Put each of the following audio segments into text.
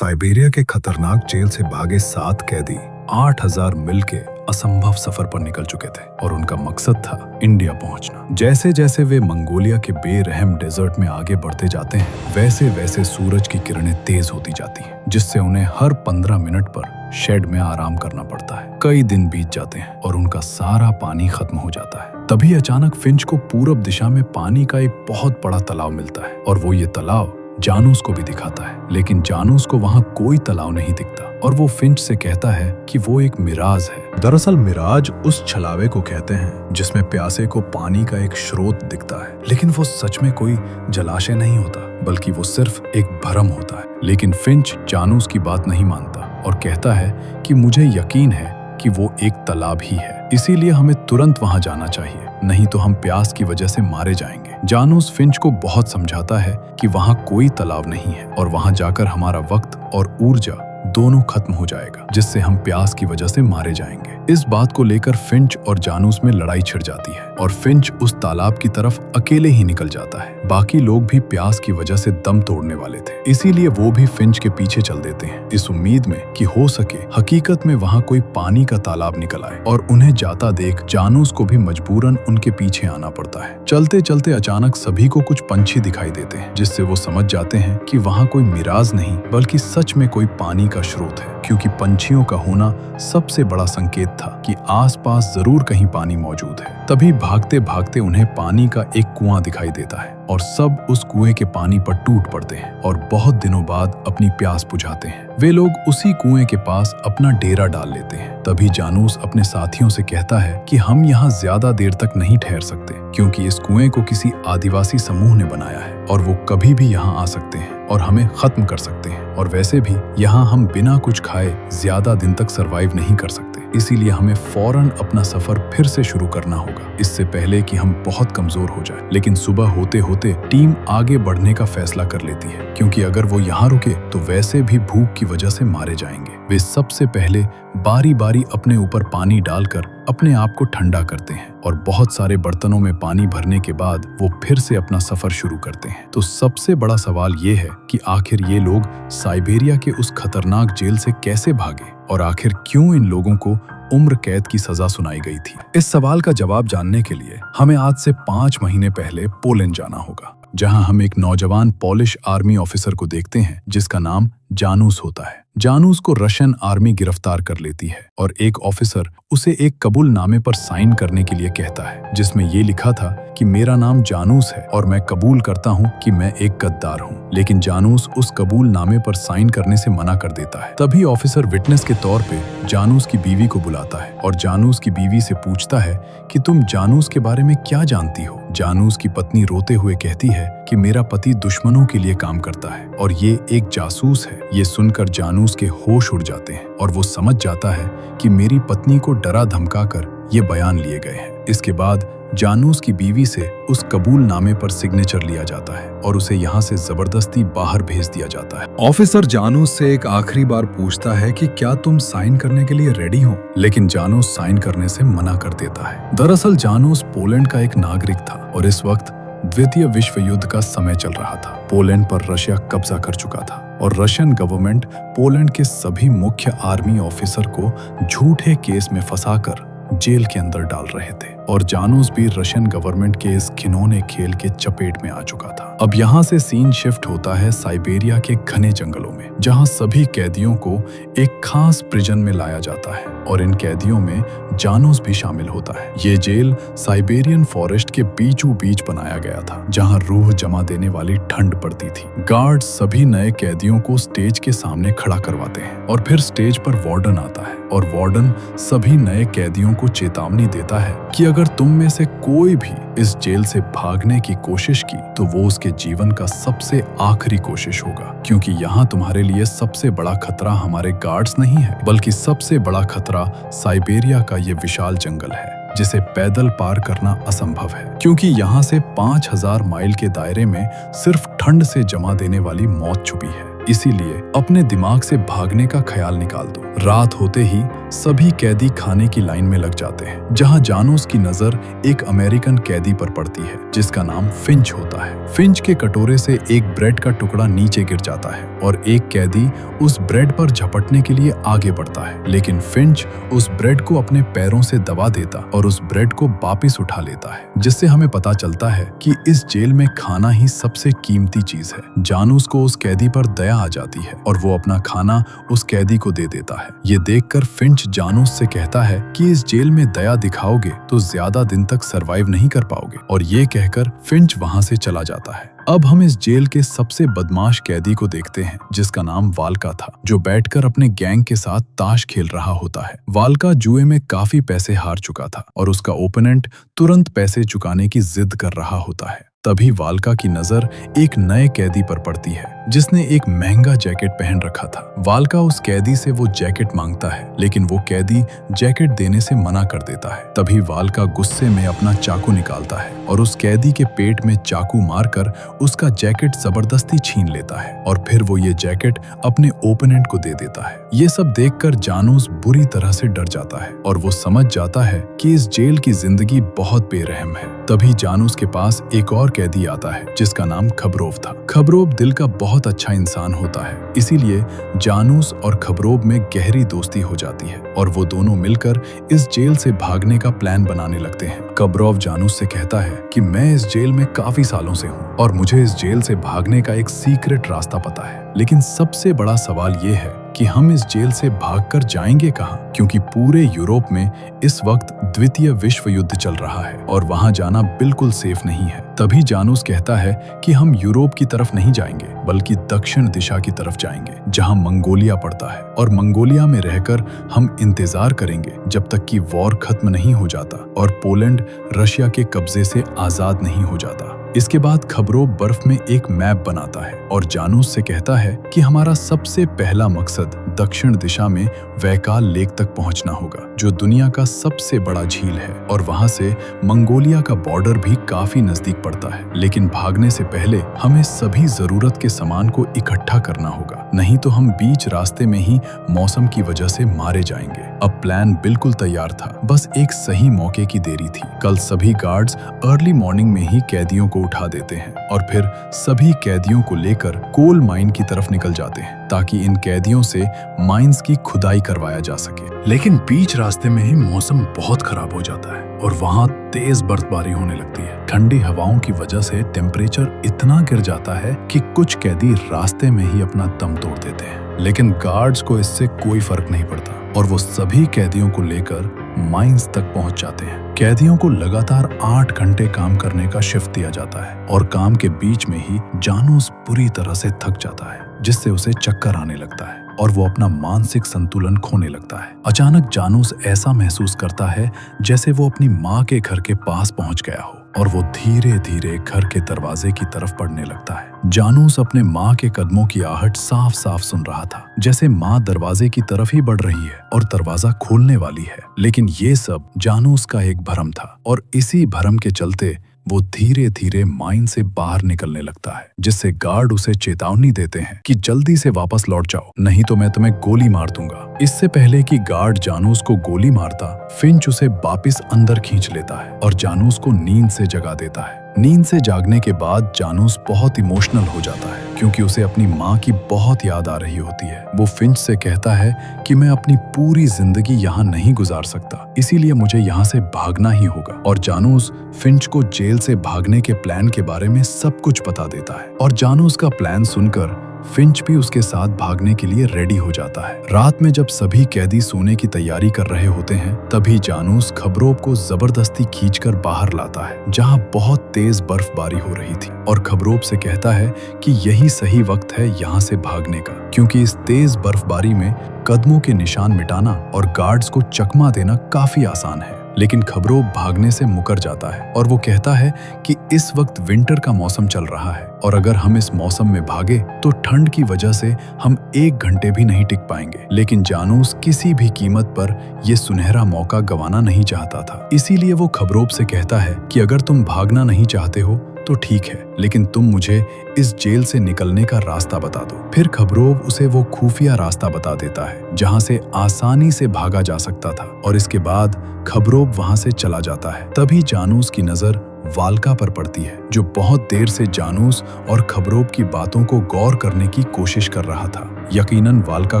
Siberia के खतरनाक jail से भागे 7 कैदी 8000 मील के असंभव सफर पर निकल चुके थे और उनका मकसद था इंडिया पहुंचना। जैसे जैसे वे मंगोलिया के बेरहम डेजर्ट में आगे बढ़ते जाते हैं, वैसे वैसे सूरज की किरणें तेज होती जाती हैं, जिससे उन्हें हर 15 मिनट पर शेड में आराम करना पड़ता है। कई दिन बीत जाते हैं और उनका सारा पानी खत्म हो जाता है। तभी अचानक फिंच को पूरब दिशा में पानी का एक बहुत बड़ा तालाब मिलता है और वो ये तालाब जानूस को भी दिखाता है, लेकिन जानूस को वहाँ कोई तालाब नहीं दिखता और वो फिंच से कहता है कि वो एक मिराज है। दरअसल मिराज उस छलावे को कहते हैं जिसमें प्यासे को पानी का एक स्रोत दिखता है, लेकिन वो सच में कोई जलाशय नहीं होता, बल्कि वो सिर्फ एक भ्रम होता है। लेकिन फिंच जानूस की बात नहीं मानता और कहता है कि मुझे यकीन है कि वो एक तालाब ही है, इसीलिए हमें तुरंत वहां जाना चाहिए, नहीं तो हम प्यास की वजह से मारे जाएंगे। जानूस फिंच को बहुत समझाता है कि वहां कोई तालाब नहीं है और वहां जाकर हमारा वक्त और ऊर्जा दोनों खत्म हो जाएगा, जिससे हम प्यास की वजह से मारे जाएंगे। इस बात को लेकर फिंच और जानूस में लड़ाई छिड़ जाती है और फिंच उस तालाब की तरफ अकेले ही निकल जाता है। बाकी लोग भी प्यास की वजह से दम तोड़ने वाले थे, इसीलिए वो भी फिंच के पीछे चल देते हैं, इस उम्मीद में कि हो सके हकीकत में वहाँ कोई पानी का तालाब निकल आए। और उन्हें जाता देख जानूस को भी मजबूरन उनके पीछे आना पड़ता है। चलते चलते अचानक सभी को कुछ पंछी दिखाई देते हैं, जिससे वो समझ जाते हैं कि वहाँ कोई मिराज नहीं बल्कि सच में कोई पानी का स्रोत है, क्योंकि पंछियों का होना सबसे बड़ा संकेत था कि आसपास जरूर कहीं पानी मौजूद है। तभी भागते भागते उन्हें पानी का एक कुआं दिखाई देता है और सब उस कुएं के पानी पर टूट पड़ते हैं और बहुत दिनों बाद अपनी प्यास बुझाते हैं। वे लोग उसी कुएं के पास अपना डेरा डाल लेते हैं। तभी जानूस अपने साथियों से कहता है कि हम यहाँ ज्यादा देर तक नहीं ठहर सकते, क्योंकि इस कुएं को किसी आदिवासी समूह ने बनाया है और वो कभी भी यहाँ आ सकते हैं और हमें खत्म कर सकते हैं। और वैसे भी यहाँ हम बिना कुछ खाए ज्यादा दिन तक सरवाइव नहीं कर सकते, इसीलिए हमें फौरन अपना सफर फिर से शुरू करना होगा, इससे पहले कि हम बहुत कमजोर हो जाए। लेकिन सुबह होते होते टीम आगे बढ़ने का फैसला कर लेती है, क्योंकि अगर वो यहाँ रुके तो वैसे भी भूख की वजह से मारे जाएंगे। वे सबसे पहले बारी बारी अपने ऊपर पानी डालकर अपने आप को ठंडा करते हैं और बहुत सारे बर्तनों में पानी भरने के बाद वो फिर से अपना सफर शुरू करते हैं। तो सबसे बड़ा सवाल ये है कि आखिर ये लोग साइबेरिया के उस खतरनाक जेल से कैसे भागे और आखिर क्यों इन लोगों को उम्र कैद की सजा सुनाई गई थी। इस सवाल का जवाब जानने के लिए हमें आज से 5 महीने पहले पोलैंड जाना होगा, जहां हम एक नौजवान पोलिश आर्मी ऑफिसर को देखते हैं जिसका नाम जानूस होता है। जानूस को रशियन आर्मी गिरफ्तार कर लेती है और एक ऑफिसर उसे एक कबूलनामे पर साइन करने के लिए कहता है, जिसमें ये लिखा था कि मेरा नाम जानूस है और मैं कबूल करता हूँ कि मैं एक गद्दार हूँ। लेकिन जानूस उस कबूलनामे पर साइन करने से मना कर देता है। तभी ऑफिसर विटनेस के तौर पे जानूस की बीवी को बुलाता है और जानूस की बीवी से पूछता है कि तुम जानूस के बारे में क्या जानती हो। जानूस की पत्नी रोते हुए कहती है कि मेरा पति दुश्मनों के लिए काम करता है और ये एक जासूस है। ये सुनकर जानूस के होश उड़ जाते हैं और वो समझ जाता है कि मेरी पत्नी को डरा धमकाकर ये बयान लिए गए हैं। इसके बाद जानूस की बीवी से उस कबूलनामे पर सिग्नेचर लिया जाता है और उसे यहाँ से जबरदस्ती बाहर भेज दिया जाता है। ऑफिसर जानूस से एक आखिरी बार पूछता है कि क्या तुम साइन करने के लिए रेडी हो, लेकिन जानूस साइन करने से मना कर देता है। दरअसल जानूस पोलैंड का एक नागरिक था और इस वक्त द्वितीय विश्व युद्ध का समय चल रहा था। पोलैंड पर रशिया कब्जा कर चुका था और रशियन गवर्नमेंट पोलैंड के सभी मुख्य आर्मी ऑफिसर को झूठे केस में फंसाकर जेल के अंदर डाल रहे थे और जानूस भी रशियन गवर्नमेंट के इस घिनौने खेल के चपेट में आ चुका था। अब यहाँ से सीन शिफ्ट होता है साइबेरिया के घने जंगलों में, जहाँ सभी कैदियों को एक खास प्रिजन में लाया जाता है और इन कैदियों में जानूस भी शामिल होता है। ये जेल साइबेरियन फॉरेस्ट के बीचों बीच बनाया गया था, जहाँ रूह जमा देने वाली ठंड पड़ती थी। गार्ड सभी नए कैदियों को स्टेज के सामने खड़ा करवाते हैं और फिर स्टेज पर वार्डन आता है और वार्डन सभी नए कैदियों को चेतावनी देता है कि अगर तुम में से कोई भी इस जेल से भागने की कोशिश की तो वो उसके जीवन का सबसे आखिरी कोशिश होगा, क्योंकि यहाँ तुम्हारे लिए सबसे बड़ा खतरा हमारे गार्ड्स नहीं है, बल्कि सबसे बड़ा खतरा साइबेरिया का ये विशाल जंगल है, जिसे पैदल पार करना असंभव है, क्योंकि यहाँ से 5000 माइल के दायरे में सिर्फ ठंड से जमा देने वाली मौत छुपी है। इसीलिए अपने दिमाग से भागने का ख्याल निकाल दो। रात होते ही सभी कैदी खाने की लाइन में लग जाते हैं, जहां जानूस की नजर एक अमेरिकन कैदी पर पड़ती है जिसका नाम फिंच होता है। फिंच के कटोरे से एक ब्रेड का टुकड़ा नीचे गिर जाता है और एक कैदी उस ब्रेड पर झपटने के लिए आगे बढ़ता है, लेकिन फिंच उस ब्रेड को अपने पैरों से दबा देता और उस ब्रेड को वापस उठा लेता है, जिससे हमें पता चलता है कि इस जेल में खाना ही सबसे कीमती चीज है। जानूस को उस कैदी पर दया आ जाती है और वो अपना खाना उस कैदी को दे देता है। ये देखकर फिंच जानूस से कहता है कि इस जेल में दया दिखाओगे तो ज्यादा दिन तक सरवाइव नहीं कर पाओगे, और ये कहकर फिंच वहां से चला जाता है। अब हम इस जेल के सबसे बदमाश कैदी को देखते हैं जिसका नाम वाल्का था, जो बैठकर अपने गैंग के साथ ताश खेल रहा होता है। वाल्का जुए में काफी पैसे हार चुका था और उसका ओपोनेंट तुरंत पैसे चुकाने की जिद कर रहा होता है। तभी वाल्का की नजर एक नए कैदी पर पड़ती है जिसने एक महंगा जैकेट पहन रखा था। वाल्का उस कैदी से वो जैकेट मांगता है, लेकिन वो कैदी जैकेट देने से मना कर देता है। तभी वाल्का गुस्से में अपना चाकू निकालता है और उस कैदी के पेट में चाकू मारकर उसका जैकेट जबरदस्ती छीन लेता है और फिर वो ये जैकेट अपने ओपोनेंट को दे देता है। ये सब देखकर जानूस बुरी तरह से डर जाता है और वो समझ जाता है कि इस जेल की जिंदगी बहुत बेरहम है। तभी जानूस के पास एक और कैदी आता है जिसका नाम खबरोव था। खबरोव दिल का बहुत अच्छा इंसान होता है, इसीलिए जानूस और खबरोव में गहरी दोस्ती हो जाती है और वो दोनों मिलकर इस जेल से भागने का प्लान बनाने लगते हैं। खबरोव जानूस से कहता है कि मैं इस जेल में काफी सालों से हूँ और मुझे इस जेल से भागने का एक सीक्रेट रास्ता पता है, लेकिन सबसे बड़ा सवाल ये है कि हम इस जेल से भागकर जाएंगे कहां, क्योंकि पूरे यूरोप में इस वक्त द्वितीय विश्व युद्ध चल रहा है और वहां जाना बिल्कुल सेफ नहीं है। तभी जानूस कहता है कि हम यूरोप की तरफ नहीं जाएंगे बल्कि दक्षिण दिशा की तरफ जाएंगे जहां मंगोलिया पड़ता है, और मंगोलिया में रहकर हम इंतजार करेंगे जब तक कि वॉर खत्म नहीं हो जाता और पोलैंड रशिया के कब्जे से आजाद नहीं हो जाता। इसके बाद खबरोव बर्फ में एक मैप बनाता है और जानूस से कहता है कि हमारा सबसे पहला मकसद दक्षिण दिशा में वैकाल लेक तक पहुंचना होगा, जो दुनिया का सबसे बड़ा झील है, और वहां से मंगोलिया का बॉर्डर भी काफी नजदीक पड़ता है। लेकिन भागने से पहले हमें सभी जरूरत के सामान को इकट्ठा करना होगा, नहीं तो हम बीच रास्ते में ही मौसम की वजह से मारे जाएंगे। अब प्लान बिल्कुल तैयार था, बस एक सही मौके की देरी थी। कल सभी गार्ड्स अर्ली मॉर्निंग में ही कैदियों को उठा देते हैं और फिर सभी कैदियों को लेकर कोल माइन की तरफ निकल जाते हैं ताकि इन कैदियों से माइंस की खुदाई करवाया जा सके। लेकिन बीच रास्ते में ही मौसम बहुत खराब हो जाता है और वहां तेज बर्फबारी होने लगती है। ठंडी हवाओं की वजह से टेम्परेचर इतना गिर जाता है कि कुछ कैदी रास्ते में ही अपना दम तोड़ देते हैं, लेकिन गार्ड्स को इससे कोई फर्क नहीं पड़ता और वो सभी कैदियों को लेकर माइंस तक पहुंच जाते हैं। कैदियों को लगातार 8 घंटे काम करने का शिफ्ट दिया जाता है और काम के बीच में ही जानूस पूरी तरह से थक जाता है, जिससे उसे चक्कर आने लगता है और वो अपना मानसिक संतुलन खोने लगता है। अचानक जानूस ऐसा महसूस करता है जैसे वो अपनी माँ के घर के पास पहुंच गया हो और वो धीरे धीरे घर के दरवाजे की तरफ बढ़ने लगता है। जानूस अपने माँ के कदमों की आहट साफ साफ सुन रहा था, जैसे माँ दरवाजे की तरफ ही बढ़ रही है और दरवाजा खोलने वाली है। लेकिन ये सब जानूस का एक भ्रम था और इसी भ्रम के चलते वो धीरे धीरे माइन से बाहर निकलने लगता है, जिससे गार्ड उसे चेतावनी देते हैं कि जल्दी से वापस लौट जाओ, नहीं तो मैं तुम्हें गोली मार दूंगा। इससे पहले कि गार्ड जानूस को गोली मारता, फिंच उसे वापस अंदर खींच लेता है और जानूस को नींद से जगा देता है। नींद से जागने के बाद जानूस बहुत इमोशनल हो जाता है क्योंकि उसे अपनी माँ की बहुत याद आ रही होती है। वो फिंच से कहता है कि मैं अपनी पूरी जिंदगी यहाँ नहीं गुजार सकता, इसीलिए मुझे यहाँ से भागना ही होगा। और जानूस फिंच को जेल से भागने के प्लान के बारे में सब कुछ बता देता है और जानूस का प्लान सुनकर फिंच भी उसके साथ भागने के लिए रेडी हो जाता है। रात में जब सभी कैदी सोने की तैयारी कर रहे होते हैं, तभी जानूस खबरोव को जबरदस्ती खींचकर बाहर लाता है जहां बहुत तेज बर्फबारी हो रही थी और खबरोव से कहता है कि यही सही वक्त है यहां से भागने का, क्योंकि इस तेज बर्फबारी में कदमों के निशान मिटाना और गार्ड्स को चकमा देना काफी आसान है। लेकिन खबरोव भागने से मुकर जाता है और वो कहता है कि इस वक्त विंटर का मौसम चल रहा है और अगर हम इस मौसम में भागे तो ठंड की वजह से हम 1 घंटे भी नहीं टिक पाएंगे। लेकिन जानूस किसी भी कीमत पर यह सुनहरा मौका गंवाना नहीं चाहता था, इसीलिए वो खबरोव से कहता है कि अगर तुम भागना नहीं चाहते हो तो ठीक है, लेकिन तुम मुझे इस जेल से निकलने का रास्ता बता दो। फिर खबरोव उसे वो खुफिया रास्ता बता देता है जहाँ से आसानी से भागा जा सकता था, और इसके बाद खबरोव वहाँ से चला जाता है। तभी जानूस की नजर वाल्का पर पड़ती है, जो बहुत देर से जानूस और खबरोव की बातों को गौर करने की कोशिश कर रहा था। यकीनन वाल्का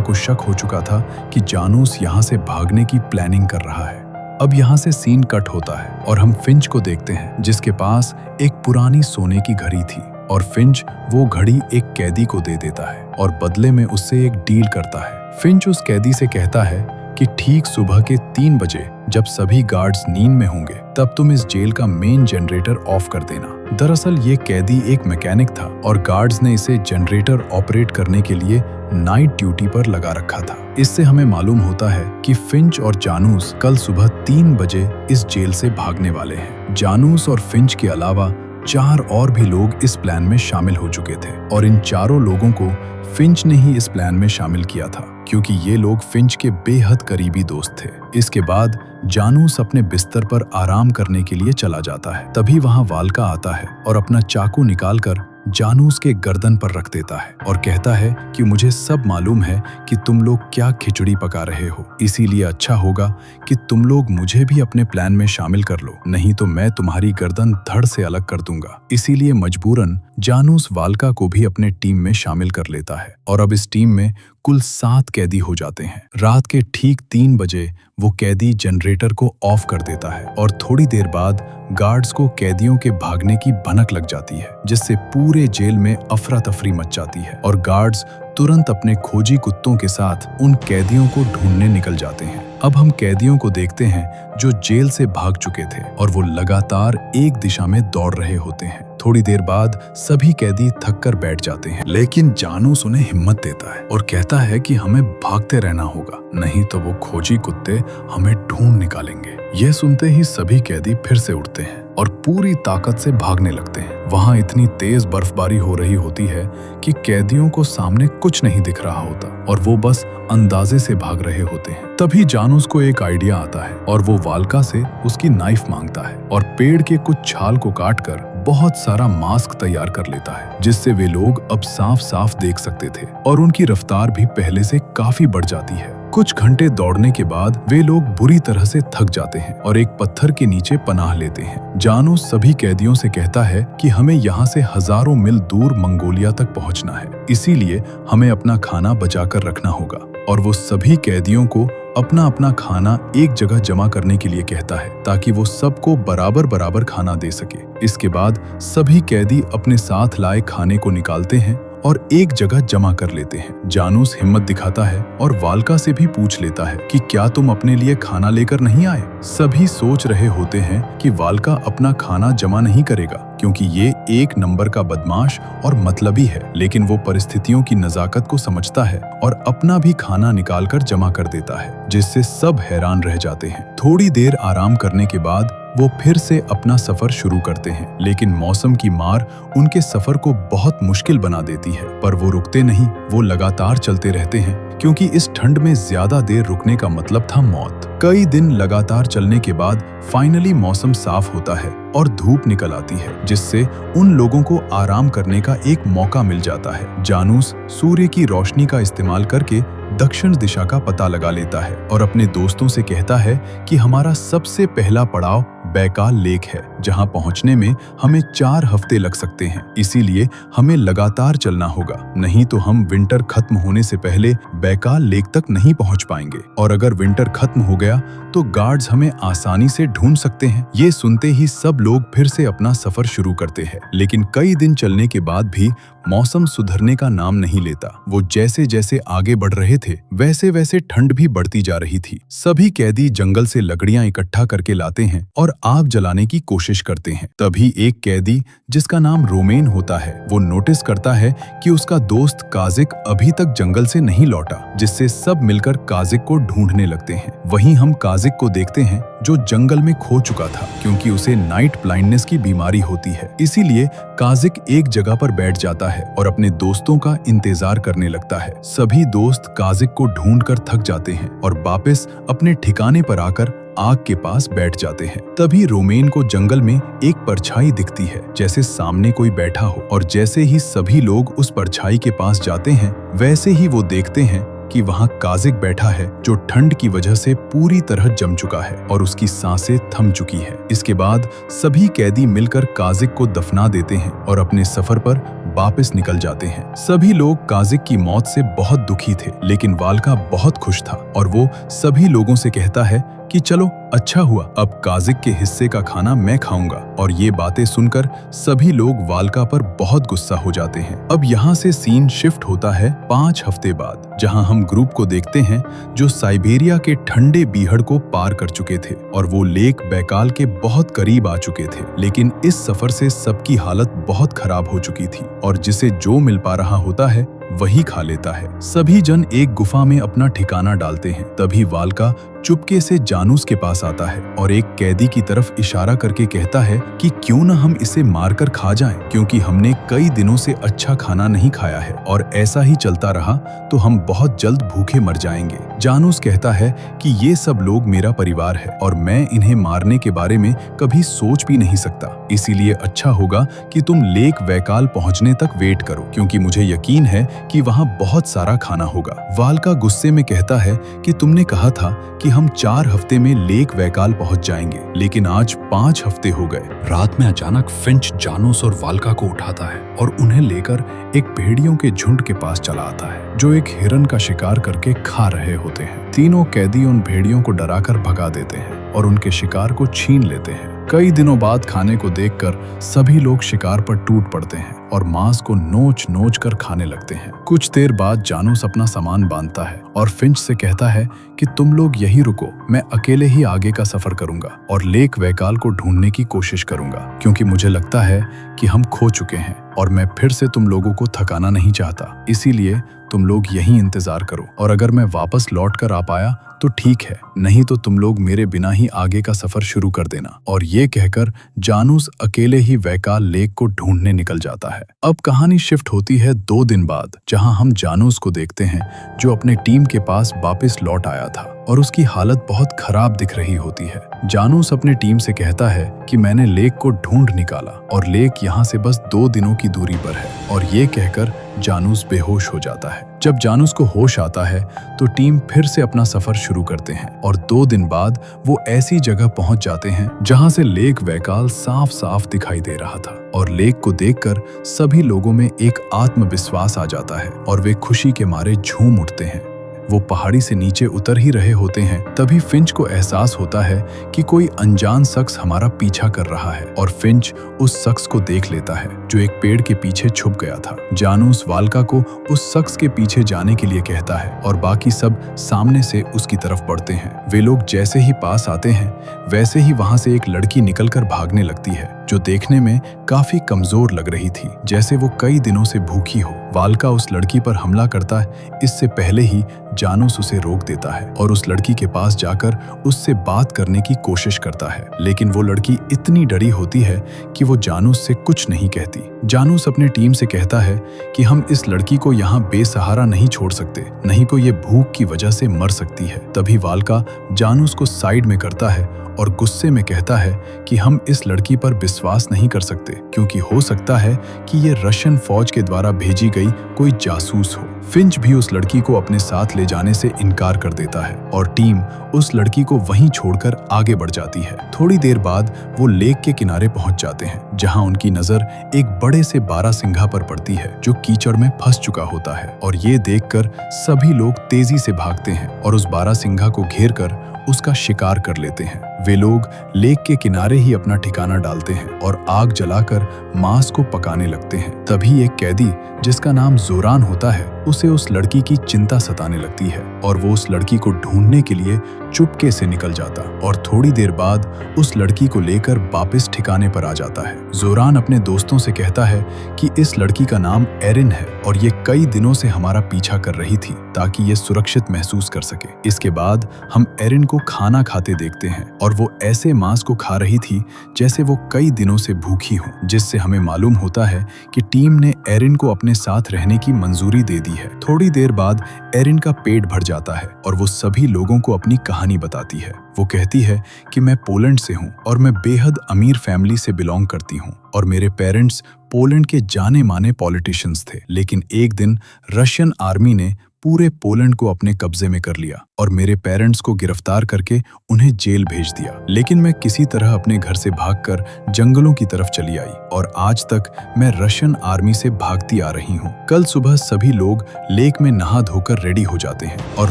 को शक हो चुका था कि जानूस यहाँ से भागने की प्लानिंग कर रहा है। अब यहाँ से सीन कट होता है और हम फिंच को देखते हैं, जिसके पास एक पुरानी सोने की घड़ी थी, और फिंच वो घड़ी एक कैदी को दे देता है और बदले में उससे एक डील करता है। फिंच उस कैदी से कहता है कि ठीक सुबह के 3 बजे जब सभी गार्ड्स नींद में होंगे तब तुम इस जेल का मेन जनरेटर ऑफ कर देना। दरअसल ये कैदी एक मैकेनिक था और गार्ड्स ने इसे जनरेटर ऑपरेट करने के लिए नाइट ड्यूटी पर लगा रखा था। इससे हमें मालूम होता है कि फिंच और जानूस कल सुबह 3 बजे इस जेल से भागने वाले हैं। जानूस और फिंच के अलावा 4 और भी लोग इस प्लान में शामिल हो चुके थे, और इन चारों लोगों को फिंच ने ही इस प्लान में शामिल किया था, क्योंकि ये लोग फिंच के बेहद करीबी दोस्त थे। इसके बाद जानूस अपने बिस्तर पर आराम करने के लिए चला जाता है। तभी वहां वाल्का आता है और अपना चाकू निकालकर जानूस के गर्दन पर रख देता है और कहता है कि मुझे सब मालूम है कि तुम लोग क्या खिचड़ी पका रहे हो, इसीलिए अच्छा होगा कि तुम लोग मुझे भी अपने प्लान में शामिल कर लो, नहीं तो मैं तुम्हारी गर्दन धड़ से अलग कर दूंगा। इसीलिए मजबूरन जानूस वाल्का को भी अपने टीम में शामिल कर लेता है, और अब इस टीम में कुल 7 कैदी हो जाते हैं। रात के ठीक 3 बजे वो कैदी जनरेटर को ऑफ कर देता है, और थोड़ी देर बाद गार्ड्स को कैदियों के भागने की भनक लग जाती है, जिससे पूरे जेल में अफरा तफरी मच जाती है, और गार्ड्स तुरंत अपने खोजी कुत्तों के साथ उन कैदियों को ढूंढने निकल जाते हैं। अब हम कैदियों को देखते हैं जो जेल से भाग चुके थे, और वो लगातार एक दिशा में दौड़ रहे होते हैं। थोड़ी देर बाद सभी कैदी थक कर बैठ जाते हैं, लेकिन जानूस उन्हें हिम्मत देता है और कहता है कि हमें भागते रहना होगा, नहीं तो वो खोजी कुत्ते हमें ढूंढ निकालेंगे। यह सुनते ही सभी कैदी फिर से उठते हैं और पूरी ताकत से भागने लगते हैं। वहां इतनी तेज बर्फबारी हो रही होती है कि कैदियों को सामने कुछ नहीं दिख रहा होता, और वो बस अंदाजे से भाग रहे होते हैं। तभी जानूस को एक आइडिया आता है, और वो वाल्का से उसकी नाइफ मांगता है और पेड़ के कुछ छाल को काटकर बहुत सारा मास्क तैयार कर लेता है, जिससे वे लोग अब साफ साफ देख सकते थे, और उनकी रफ्तार भी पहले से काफी बढ़ जाती है। कुछ घंटे दौड़ने के बाद वे लोग बुरी तरह से थक जाते हैं और एक पत्थर के नीचे पनाह लेते हैं। जानूस सभी कैदियों से कहता है कि हमें यहाँ से हजारों मील दूर मंगोलिया तक पहुँचना है, इसीलिए हमें अपना खाना बचाकर रखना होगा, और वो सभी कैदियों को अपना अपना खाना एक जगह जमा करने के लिए कहता है, ताकि वो सबको बराबर बराबर खाना दे सके। इसके बाद सभी कैदी अपने साथ लाए खाने को निकालते हैं और एक जगह जमा कर लेते हैं। जानूस हिम्मत दिखाता है और वाल्का से भी पूछ लेता है कि क्या तुम अपने लिए खाना लेकर नहीं आए। सभी सोच रहे होते हैं कि वाल्का अपना खाना जमा नहीं करेगा, क्योंकि ये एक नंबर का बदमाश और मतलबी है, लेकिन वो परिस्थितियों की नजाकत को समझता है और अपना भी खाना निकालकर जमा कर देता है, जिससे सब हैरान रह जाते हैं। थोड़ी देर आराम करने के बाद वो फिर से अपना सफर शुरू करते हैं, लेकिन मौसम की मार उनके सफर को बहुत मुश्किल बना देती है। पर वो रुकते नहीं, वो लगातार चलते रहते हैं, क्योंकि इस ठंड में ज्यादा देर रुकने का मतलब था मौत। कई दिन लगातार चलने के बाद फाइनली मौसम साफ होता है और धूप निकल आती है, जिससे उन लोगों को आराम करने का एक मौका मिल जाता है। जानूस सूर्य की रोशनी का इस्तेमाल करके दक्षिण दिशा का पता लगा लेता है और अपने दोस्तों से कहता है कि हमारा सबसे पहला पड़ाव बैकाल लेक है, जहां पहुंचने में हमें 4 हफ्ते लग सकते हैं, इसीलिए हमें लगातार चलना होगा, नहीं तो हम विंटर खत्म होने से पहले बैकाल लेक तक नहीं पहुंच पाएंगे, और अगर विंटर खत्म हो गया तो गार्ड्स हमें आसानी से ढूंढ सकते हैं। ये सुनते ही सब लोग फिर से अपना सफर शुरू करते हैं, लेकिन कई दिन चलने के बाद भी मौसम सुधरने का नाम नहीं लेता। वो जैसे जैसे आगे बढ़ रहे थे वैसे वैसे ठंड भी बढ़ती जा रही थी। सभी कैदी जंगल से लकड़ियां इकट्ठा करके लाते हैं और आग जलाने की कोशिश करते हैं। तभी एक कैदी जिसका नाम रोमेन होता है, वो नोटिस करता है कि उसका दोस्त काजिक अभी तक जंगल से नहीं लौटा, जिससे सब मिलकर काजिक को ढूंढने लगते हैं। वहीं हम काजिक को देखते हैं जो जंगल में खो चुका था, क्योंकि उसे नाइट ब्लाइंडनेस की बीमारी होती है। इसीलिए काजिक एक जगह पर बैठ जाता है और अपने दोस्तों का इंतजार करने लगता है। सभी दोस्त काजिक को ढूंढकर थक जाते हैं और वापस अपने ठिकाने पर आकर आग के पास बैठ जाते हैं। तभी रोमेन को जंगल में एक परछाई दिखती है, जैसे सामने कोई बैठा हो, और जैसे ही सभी लोग उस परछाई के पास जाते हैं वैसे ही वो देखते हैं कि वहां काजिक बैठा है जो ठंड की वजह से पूरी तरह जम चुका है और उसकी सांसें थम चुकी है। इसके बाद सभी कैदी मिलकर काजिक को दफना देते हैं और अपने सफर पर वापस निकल जाते हैं। सभी लोग काजिक की मौत से बहुत दुखी थे, लेकिन वाल्का बहुत खुश था और वो सभी लोगों से कहता है कि चलो अच्छा हुआ, अब काजिक के हिस्से का खाना मैं खाऊंगा। और ये बातें सुनकर सभी लोग वाल्का पर बहुत गुस्सा हो जाते हैं। अब यहाँ से सीन शिफ्ट होता है 5 हफ्ते बाद, जहाँ हम ग्रुप को देखते हैं जो साइबेरिया के ठंडे बीहड़ को पार कर चुके थे और वो लेक बैकाल के बहुत करीब आ चुके थे। लेकिन इस सफर से सबकी हालत बहुत खराब हो चुकी थी और जिसे जो मिल पा रहा होता है वही खा लेता है। सभी जन एक गुफा में अपना ठिकाना डालते हैं। तभी वाल्का चुपके से जानूस के पास आता है और एक कैदी की तरफ इशारा करके कहता है कि क्यों न हम इसे मारकर खा जाएं, क्योंकि हमने कई दिनों से अच्छा खाना नहीं खाया है और ऐसा ही चलता रहा तो हम बहुत जल्द भूखे मर जाएंगे। जानूस कहता है कि ये सब लोग मेरा परिवार है और मैं इन्हें मारने के बारे में कभी सोच भी नहीं सकता, इसीलिए अच्छा होगा कि तुम लेक वैकाल पहुंचने तक वेट करो, क्योंकि मुझे यकीन है कि वहां बहुत सारा खाना होगा। वाल्का गुस्से में कहता है कि तुमने कहा था कि हम 4 हफ्ते में लेक वैकाल पहुंच जाएंगे, लेकिन आज 5 हफ्ते हो गए। रात में अचानक फिंच जानूस और वाल्का को उठाता है और उन्हें लेकर एक भेड़ियों के झुंड के पास चला आता है जो एक हिरन का शिकार करके खा रहे होते हैं। तीनों कैदी उन भेड़ियों को डराकर भगा देते हैं और उनके शिकार को छीन लेते हैं। कई दिनों बाद खाने को देखकर सभी लोग शिकार पर टूट पड़ते हैं और मांस को नोच नोच कर खाने लगते हैं। कुछ देर बाद जानूस अपना सामान बांधता है और फिंच से कहता है कि तुम लोग यहीं रुको, मैं अकेले ही आगे का सफर करूंगा और लेक वैकाल को ढूंढने की कोशिश करूंगा, क्योंकि मुझे लगता है कि हम खो चुके हैं और मैं फिर से तुम लोगों को थकाना नहीं चाहता। इसीलिए तुम लोग यहीं इंतजार करो और अगर मैं वापस लौट कर आ पाया तो ठीक है, नहीं तो तुम लोग मेरे बिना ही आगे का सफर शुरू कर देना। और ये कहकर जानूस अकेले ही वैकाल लेक को ढूंढने निकल जाता है। अब कहानी शिफ्ट होती है 2 दिन बाद, जहां हम जानूस को देखते हैं जो अपने टीम के पास वापस लौट आया था और उसकी हालत बहुत खराब दिख रही होती है। जानूस अपने टीम से कहता है कि मैंने लेक को ढूंढ निकाला और लेक यहाँ से बस 2 दिनों की दूरी पर है, और ये कहकर जानूस बेहोश हो जाता है। जब जानूस को होश आता है तो टीम फिर से अपना सफर शुरू करते हैं और 2 दिन बाद वो ऐसी जगह पहुंच जाते हैं जहां से लेक वैकाल साफ साफ दिखाई दे रहा था। और लेक को देखकर सभी लोगों में एक आत्मविश्वास आ जाता है और वे खुशी के मारे झूम उठते हैं। वो पहाड़ी से नीचे उतर ही रहे होते हैं, तभी फिंच को एहसास होता है कि कोई अनजान शख्स हमारा पीछा कर रहा है और फिंच उस शख्स को देख लेता है जो एक पेड़ के पीछे छुप गया था। जानूस वाल्का को उस शख्स के पीछे जाने के लिए कहता है और बाकी सब सामने से उसकी तरफ बढ़ते हैं। वे लोग जैसे ही पास आते हैं वैसे ही वहां से एक लड़की निकलकर भागने लगती है जो देखने में काफी कमजोर लग रही थी, जैसे वो कई दिनों से भूखी हो। वाल्का उस लड़की पर हमला करता है, इससे पहले ही जानूस उसे रोक देता है और उस लड़की के पास जाकर उससे बात करने की कोशिश करता है, लेकिन वो लड़की इतनी डरी होती है कि वो जानूस से कुछ नहीं कहती। जानूस अपने टीम से कहता है कि हम इस लड़की को यहाँ बेसहारा नहीं छोड़ सकते, नहीं तो ये भूख की वजह से मर सकती है। तभी वाल्का जानूस को साइड में करता है और गुस्से में कहता है कि हम इस लड़की पर विश्वास नहीं कर सकते, क्योंकि हो सकता है कि ये रशियन फौज के द्वारा भेजी गई कोई जासूस हो। फिंच भी उस लड़की को अपने साथ ले जाने से इनकार कर देता है और टीम उस लड़की को वहीं छोड़कर आगे बढ़ जाती है। थोड़ी देर बाद वो लेक के किनारे पहुंच जाते हैं, जहां उनकी नजर एक बड़े से बारासिंघा पर पड़ती है जो कीचड़ में फंस चुका होता है। और ये देखकर सभी लोग तेजी से भागते हैं और उस बारासिंघा को घेर कर उसका शिकार कर लेते हैं। वे लोग लेक के किनारे ही अपना ठिकाना डालते हैं और आग जलाकर मांस को पकाने लगते हैं। तभी एक कैदी जिसका नाम जोरान होता है उसे उस लड़की की चिंता सताने लगती है और वो उस लड़की को ढूंढने के लिए चुपके से निकल जाता और थोड़ी देर बाद उस लड़की को लेकर वापस ठिकाने पर आ जाता है। जोरान अपने दोस्तों से कहता है कि इस लड़की का नाम एरिन है और ये कई दिनों से हमारा पीछा कर रही थी ताकि ये सुरक्षित महसूस कर सके। इसके बाद हम एरिन को खाना खाते देखते हैं और वो ऐसे मांस को खा रही थी जैसे वो कई दिनों से भूखी हो, जिससे हमें मालूम होता है कि टीम ने एरिन को अपने साथ रहने की मंजूरी दे दी है। थोड़ी देर बाद एरिन का पेट भर जाता है और वो सभी लोगों को अपनी कहानी बताती है। वो कहती है कि मैं पोलैंड से हूँ और मैं बेहद अमीर फैमिली से बिलोंग करती हूँ और मेरे पेरेंट्स पोलैंड के जाने माने पॉलिटिशियंस थे, लेकिन एक दिन रशियन आर्मी ने पूरे पोलैंड को अपने कब्जे में कर लिया और मेरे पेरेंट्स को गिरफ्तार करके उन्हें जेल भेज दिया। लेकिन मैं किसी तरह अपने घर से भागकर जंगलों की तरफ चली आई और आज तक मैं रशियन आर्मी से भागती आ रही हूँ। कल सुबह सभी लोग लेक में नहा धोकर रेडी हो जाते हैं और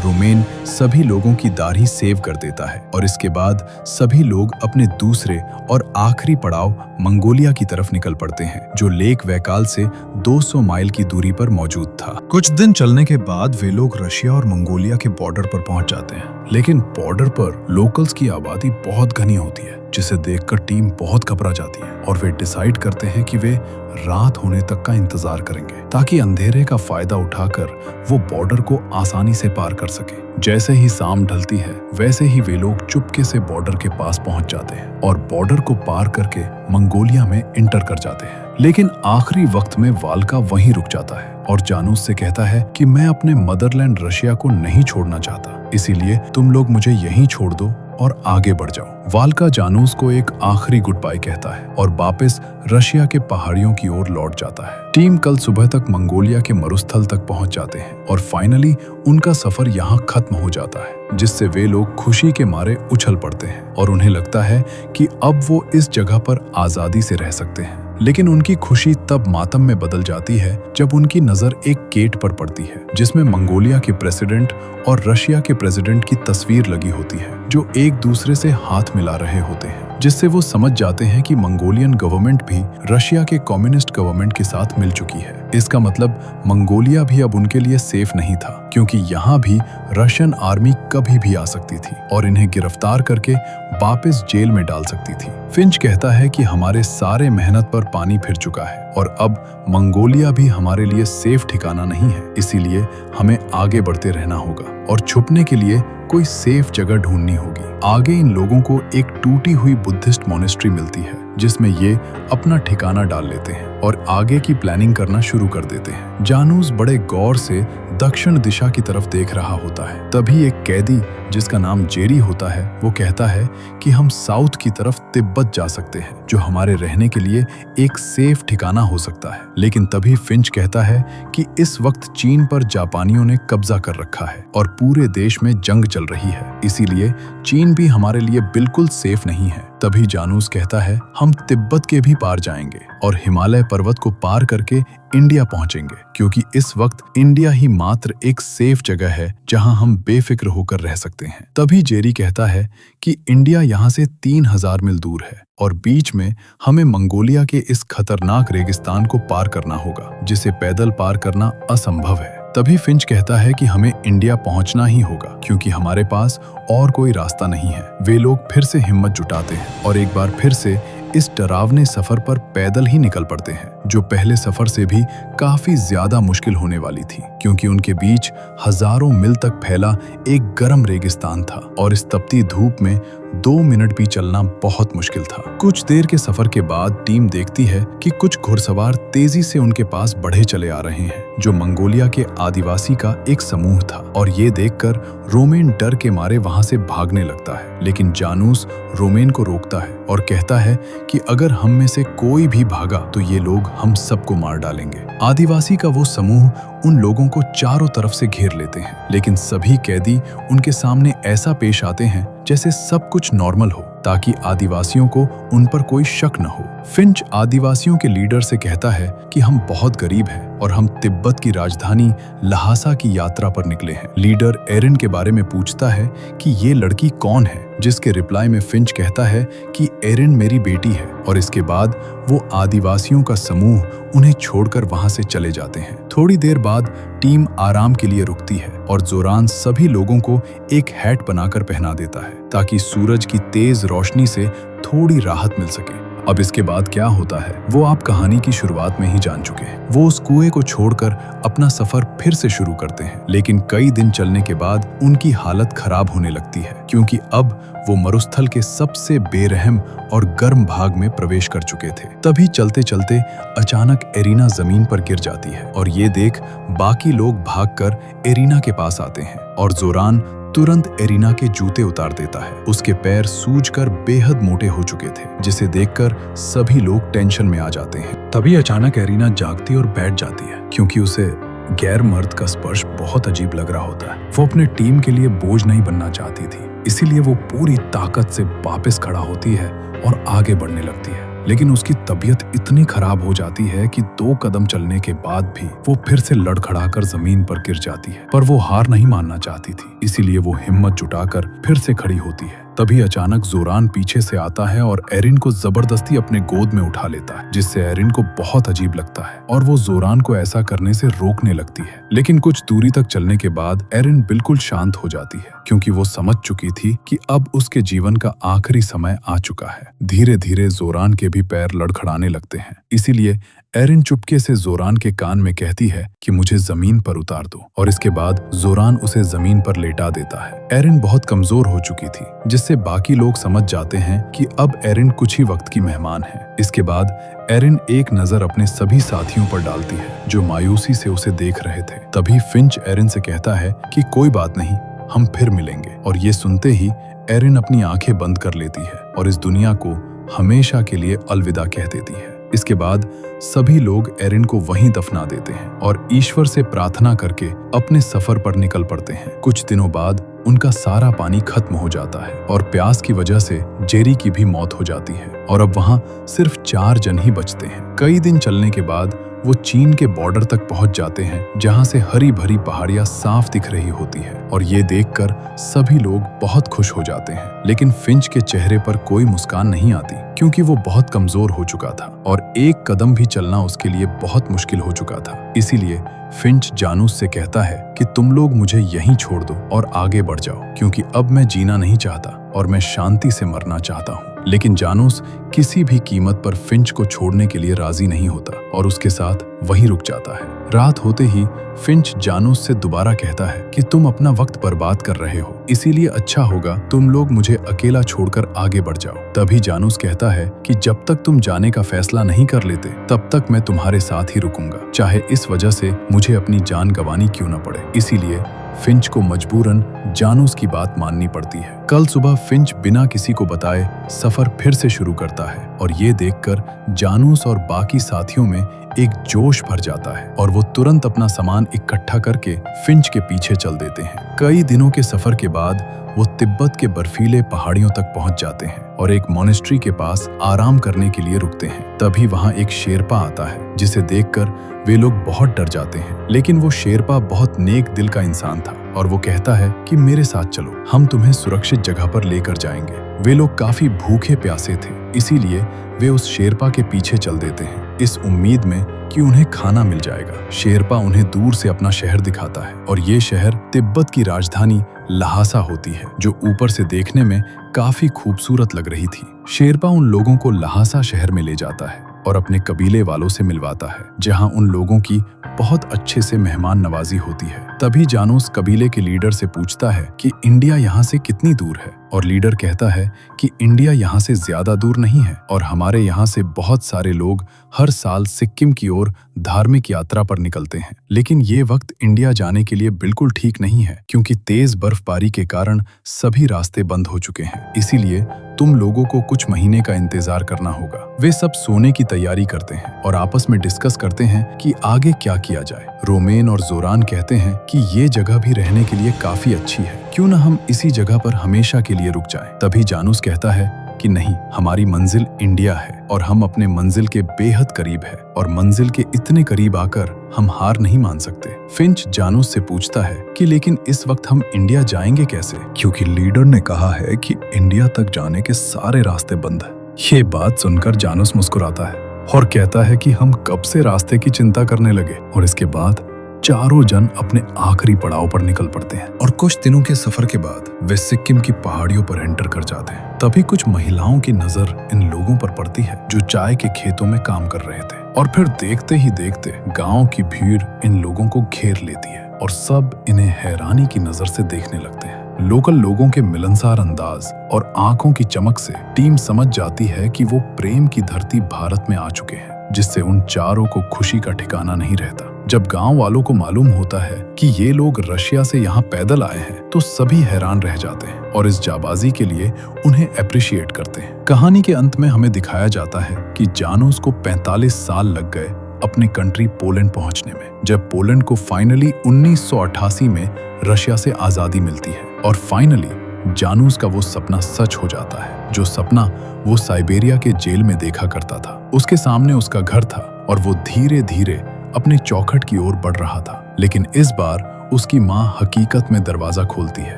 रोमेन सभी लोगों की दाढ़ी सेव कर देता है और इसके बाद सभी लोग अपने दूसरे और आखिरी पड़ाव मंगोलिया की तरफ निकल पड़ते हैं, जो लेक वैकाल से 200 माइल की दूरी पर मौजूद था। कुछ दिन चलने के बाद वे लोग रशिया और मंगोलिया के बॉर्डर पर पहुंच जाते हैं, लेकिन बॉर्डर पर लोकल्स की आबादी बहुत घनी होती है, जिसे देखकर टीम बहुत घबरा जाती है और वे डिसाइड करते हैं कि वे रात होने तक का इंतजार करेंगे ताकि अंधेरे का फायदा उठाकर वो बॉर्डर को आसानी से पार कर सके। जैसे ही शाम ढलती है वैसे ही वे लोग चुपके से बॉर्डर के पास पहुंच जाते हैं और बॉर्डर को पार करके मंगोलिया में इंटर कर जाते हैं। लेकिन आखिरी वक्त में वाल्का वहीं रुक जाता है और जानूस से कहता है कि मैं अपने मदरलैंड रशिया को नहीं छोड़ना चाहता, इसीलिए तुम लोग मुझे यहीं छोड़ दो और आगे बढ़ जाओ। वाल्का जानूस को एक आखिरी गुड बाय कहता है और वापस रशिया के पहाड़ियों की ओर लौट जाता है। टीम कल सुबह तक मंगोलिया के मरुस्थल तक पहुंच जाते हैं और फाइनली उनका सफर यहाँ खत्म हो जाता है, जिससे वे लोग खुशी के मारे उछल पड़ते हैं और उन्हें लगता है कि अब वो इस जगह पर आजादी से रह सकते हैं। लेकिन उनकी खुशी तब मातम में बदल जाती है जब उनकी नजर एक गेट पर पड़ती है जिसमें मंगोलिया के प्रेसिडेंट और रशिया के प्रेसिडेंट की तस्वीर लगी होती है, जो एक दूसरे से हाथ मिला रहे होते हैं, जिससे वो समझ जाते हैं कि मंगोलियन गवर्नमेंट भी रशिया के कम्युनिस्ट गवर्नमेंट के साथ मिल चुकी है। इसका मतलब मंगोलिया भी अब उनके लिए सेफ नहीं था, क्योंकि यहाँ भी रशियन आर्मी कभी भी आ सकती थी और इन्हें गिरफ्तार करके वापस जेल में डाल सकती थी। फिंच कहता है कि हमारे सारे मेहनत पर पानी फिर चुका है और अब मंगोलिया भी हमारे लिए सेफ ठिकाना नहीं है, इसीलिए हमें आगे बढ़ते रहना होगा और छुपने के लिए कोई सेफ जगह ढूंढनी होगी। आगे इन लोगों को एक टूटी हुई बुद्धिस्ट मॉनेस्ट्री मिलती है जिसमें ये अपना ठिकाना डाल लेते हैं और आगे की प्लानिंग करना शुरू कर देते हैं। जानूस बड़े गौर से दक्षिण दिशा की तरफ देख रहा होता है। तभी एक कैदी जिसका नाम जेरी होता है वो कहता है कि हम साउथ की तरफ तिब्बत जा सकते हैं, जो हमारे रहने के लिए एक सेफ ठिकाना हो सकता है। लेकिन तभी फिंच कहता है कि इस वक्त चीन पर जापानियों ने कब्जा कर रखा है और पूरे देश में जंग चल रही है, इसीलिए चीन भी हमारे लिए बिल्कुल सेफ नहीं है। तभी जानूस कहता है हम तिब्बत के भी पार जाएंगे और हिमालय पर्वत को पार करके इंडिया पहुंचेंगे, क्योंकि इस वक्त इंडिया ही मात्र एक सेफ जगह है जहां हम बेफिक्र होकर रह सकते हैं। तभी जेरी कहता है कि इंडिया यहां से 3000 मील दूर है और बीच में हमें मंगोलिया के इस खतरनाक रेगिस्तान को पार करना होगा, जिसे पैदल पार करना असंभव है। तभी फिंच कहता है कि हमें इंडिया पहुंचना ही होगा क्योंकि हमारे पास और कोई रास्ता नहीं है। वे लोग फिर से हिम्मत जुटाते हैं और एक बार फिर से इस डरावने सफर पर पैदल ही निकल पड़ते हैं, जो पहले सफर से भी काफी ज्यादा मुश्किल होने वाली थी, क्योंकि उनके बीच हजारों मील तक फैला एक गर्म रेगिस्तान था और इस तपती धूप में 2 मिनट भी चलना बहुत मुश्किल था। कुछ देर के सफर के बाद टीम देखती है कि कुछ घुड़सवार तेजी से उनके पास बढ़े चले आ रहे हैं, जो मंगोलिया के आदिवासी का एक समूह था और ये देखकर रोमेन डर के मारे वहां से भागने लगता है। लेकिन जानूस रोमेन को रोकता है और कहता है कि अगर हम में से कोई भी भागा तो ये लोग हम सबको मार डालेंगे। आदिवासी का वो समूह उन लोगों को चारों तरफ से घेर लेते हैं, लेकिन सभी कैदी उनके सामने ऐसा पेश आते हैं जैसे सब कुछ नॉर्मल हो, ताकि आदिवासियों को उन पर कोई शक न हो। फिंच आदिवासियों के लीडर से कहता है कि हम बहुत गरीब हैं और हम तिब्बत की राजधानी लहासा की यात्रा पर निकले हैं। लीडर एरिन के बारे में पूछता है कि ये लड़की कौन है, जिसके रिप्लाई में फिंच कहता है कि एरिन मेरी बेटी है और इसके बाद वो आदिवासियों का समूह उन्हें छोड़कर वहां से चले जाते हैं। थोड़ी देर बाद टीम आराम के लिए रुकती है और जोरान सभी लोगों को एक हैट बनाकर पहना देता है ताकि सूरज की तेज रोशनी से थोड़ी राहत मिल सके। अब इसके बाद क्या होता है वो आप कहानी की शुरुआत में ही जान चुके हैं। वो उस कुएं को छोड़कर अपना सफर फिर से शुरू करते हैं, लेकिन कई दिन चलने के बाद उनकी हालत खराब होने लगती है, क्योंकि अब वो मरुस्थल के सबसे बेरहम और गर्म भाग में प्रवेश कर चुके थे। तभी चलते चलते अचानक एरिना जमीन पर गिर जाती है और ये देख बाकी लोग भागकर एरिना के पास आते हैं और जोरान तुरंत एरिना के जूते उतार देता है। उसके पैर सूजकर बेहद मोटे हो चुके थे, जिसे देखकर सभी लोग टेंशन में आ जाते हैं। तभी अचानक एरिना जागती और बैठ जाती है, क्योंकि उसे गैर मर्द का स्पर्श बहुत अजीब लग रहा होता है। वो अपने टीम के लिए बोझ नहीं बनना चाहती थी, इसीलिए वो पूरी ताकत से वापस खड़ा होती है और आगे बढ़ने लगती है। लेकिन उसकी तबीयत इतनी खराब हो जाती है कि 2 कदम चलने के बाद भी वो फिर से लड़खड़ाकर जमीन पर गिर जाती है। पर वो हार नहीं मानना चाहती थी, इसीलिए वो हिम्मत जुटाकर फिर से खड़ी होती है। तभी अचानक जोरान पीछे से आता है और एरिन को जबरदस्ती अपने गोद में उठा लेता है, जिससे एरिन को बहुत अजीब लगता है और वो जोरान को ऐसा करने से रोकने लगती है। लेकिन कुछ दूरी तक चलने के बाद एरिन बिल्कुल शांत हो जाती है, क्योंकि वो समझ चुकी थी कि अब उसके जीवन का आखिरी समय आ चुका है। धीरे धीरे जोरान के भी पैर लड़खड़ाने लगते हैं, इसीलिए एरिन चुपके से जोरान के कान में कहती है कि मुझे जमीन पर उतार दो, और इसके बाद जोरान उसे जमीन पर लेटा देता है। एरिन बहुत कमजोर हो चुकी थी, जिससे बाकी लोग समझ जाते हैं कि अब एरिन कुछ ही वक्त की मेहमान है। इसके बाद एरिन एक नजर अपने सभी साथियों पर डालती है, जो मायूसी से उसे देख रहे थे। तभी फिंच एरिन से कहता है कि कोई बात नहीं, हम फिर मिलेंगे। और ये सुनते ही एरिन अपनी आंखें बंद कर लेती है और इस दुनिया को हमेशा के लिए अलविदा कह देती है। इसके बाद सभी लोग एरिन को वहीं दफना देते हैं और ईश्वर से प्रार्थना करके अपने सफर पर निकल पड़ते हैं। कुछ दिनों बाद उनका सारा पानी खत्म हो जाता है और प्यास की वजह से जेरी की भी मौत हो जाती है और अब वहां सिर्फ 4 जन ही बचते हैं। कई दिन चलने के बाद वो चीन के बॉर्डर तक पहुंच जाते हैं, जहां से हरी भरी पहाड़ियां साफ दिख रही होती है और ये देखकर सभी लोग बहुत खुश हो जाते हैं। लेकिन फिंच के चेहरे पर कोई मुस्कान नहीं आती, क्योंकि वो बहुत कमजोर हो चुका था और एक कदम भी चलना उसके लिए बहुत मुश्किल हो चुका था। इसीलिए फिंच जानूस से कहता है कि तुम लोग मुझे यहीं छोड़ दो और आगे बढ़ जाओ, क्योंकि अब मैं जीना नहीं चाहता और मैं शांति से मरना चाहता हूँ। लेकिन जानूस किसी भी कीमत पर फिंच को छोड़ने के लिए राजी नहीं होता और उसके साथ वहीं रुक जाता है। रात होते ही फिंच जानूस से दोबारा कहता है कि तुम अपना वक्त बर्बाद कर रहे हो, इसीलिए अच्छा होगा तुम लोग मुझे अकेला छोड़कर आगे बढ़ जाओ। तभी जानूस कहता है कि जब तक तुम जाने का फैसला नहीं कर लेते तब तक मैं तुम्हारे साथ ही रुकूंगा, चाहे इस वजह से मुझे अपनी जान गंवानी क्यों न पड़े। इसीलिए फिंच को मजबूरन जानूस की बात माननी पड़ती है। कल सुबह फिंच बिना किसी को बताए सफर फिर से शुरू करता है और ये देखकर जानूस और बाकी साथियों में एक जोश भर जाता है और वो तुरंत अपना सामान इकट्ठा करके फिंच के पीछे चल देते हैं। कई दिनों के सफर के बाद वो तिब्बत के बर्फीले पहाड़ियों तक पहुंच जाते हैं और एक मोनेस्ट्री के पास आराम करने के लिए रुकते हैं। तभी वहां एक शेरपा आता है, जिसे देखकर वे लोग बहुत डर जाते हैं। लेकिन वो शेरपा बहुत नेक दिल का इंसान था और वो कहता है कि मेरे साथ चलो, हम तुम्हें सुरक्षित जगह पर लेकर जाएंगे। वे लोग काफी भूखे प्यासे थे, इसीलिए वे उस शेरपा के पीछे चल देते हैं, इस उम्मीद में कि उन्हें खाना मिल जाएगा। शेरपा उन्हें दूर से अपना शहर दिखाता है और ये शहर तिब्बत की राजधानी लहासा होती है, जो ऊपर से देखने में काफी खूबसूरत लग रही थी। शेरपा उन लोगों को लहासा शहर में ले जाता है और अपने कबीले वालों से मिलवाता है, जहां उन लोगों की बहुत अच्छे से मेहमान नवाजी होती है। तभी जानूस कबीले के लीडर से पूछता है कि इंडिया यहाँ से कितनी दूर है, और लीडर कहता है कि इंडिया यहाँ से ज्यादा दूर नहीं है और हमारे यहाँ से बहुत सारे लोग हर साल सिक्किम की ओर धार्मिक यात्रा पर निकलते हैं। लेकिन ये वक्त इंडिया जाने के लिए बिल्कुल ठीक नहीं है, क्योंकि तेज बर्फबारी के कारण सभी रास्ते बंद हो चुके हैं। इसीलिए तुम लोगों को कुछ महीने का इंतजार करना होगा। वे सब सोने की तैयारी करते हैं और आपस में डिस्कस करते हैं कि आगे क्या किया जाए। रोमेन और जोरान कहते हैं कि ये जगह भी रहने के लिए काफी अच्छी है, क्यों न हम इसी जगह पर हमेशा के लिए रुक जाएं। तभी जानूस कहता है कि नहीं, हमारी मंजिल इंडिया है और हम अपने मंजिल के बेहद करीब है और मंजिल के इतने करीब आकर हम हार नहीं मान सकते। फिंच जानूस से पूछता है कि लेकिन इस वक्त हम इंडिया जाएंगे कैसे, क्योंकि लीडर ने कहा है कि इंडिया तक जाने के सारे रास्ते बंद है। ये बात सुनकर जानूस मुस्कुराता है और कहता है कि हम कब से रास्ते की चिंता करने लगे। और इसके बाद चारों जन अपने आखिरी पड़ाव पर निकल पड़ते हैं और कुछ दिनों के सफर के बाद वे सिक्किम की पहाड़ियों पर एंटर कर जाते हैं। तभी कुछ महिलाओं की नजर इन लोगों पर पड़ती है जो चाय के खेतों में काम कर रहे थे, और फिर देखते ही देखते गांव की भीड़ इन लोगों को घेर लेती है और सब इन्हें हैरानी की नजर से देखने लगते हैं। लोकल लोगों के मिलनसार अंदाज और आंखों की चमक से टीम समझ जाती है कि वो प्रेम की धरती भारत में आ चुके हैं, जिससे उन चारों को खुशी का ठिकाना नहीं रहता। जब गांव वालों को मालूम होता है कि ये लोग रशिया से यहाँ पैदल आए हैं तो सभी हैरान रह जाते हैं और इस जाबाजी के लिए उन्हें अप्रिशिएट करते हैं। कहानी के अंत में हमें दिखाया जाता है कि जानूस को 45 साल लग गए अपने कंट्री पोलैंड पहुंचने में, जब पोलैंड को फाइनली 1988 में रशिया से आजादी मिलती है और फाइनली जानूस का वो सपना सच हो जाता है, जो सपना वो साइबेरिया के जेल में देखा करता था। उसके सामने उसका घर था और वो धीरे धीरे अपने चौखट की ओर बढ़ रहा था, लेकिन इस बार उसकी माँ हकीकत में दरवाजा खोलती है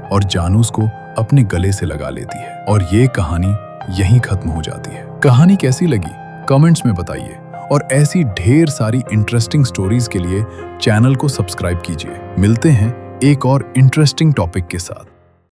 और जानूस को अपने गले से लगा लेती है और ये कहानी यहीं खत्म हो जाती है। कहानी कैसी लगी कमेंट्स में बताइए और ऐसी ढेर सारी इंटरेस्टिंग स्टोरीज के लिए चैनल को सब्सक्राइब कीजिए। मिलते हैं एक और इंटरेस्टिंग टॉपिक के साथ।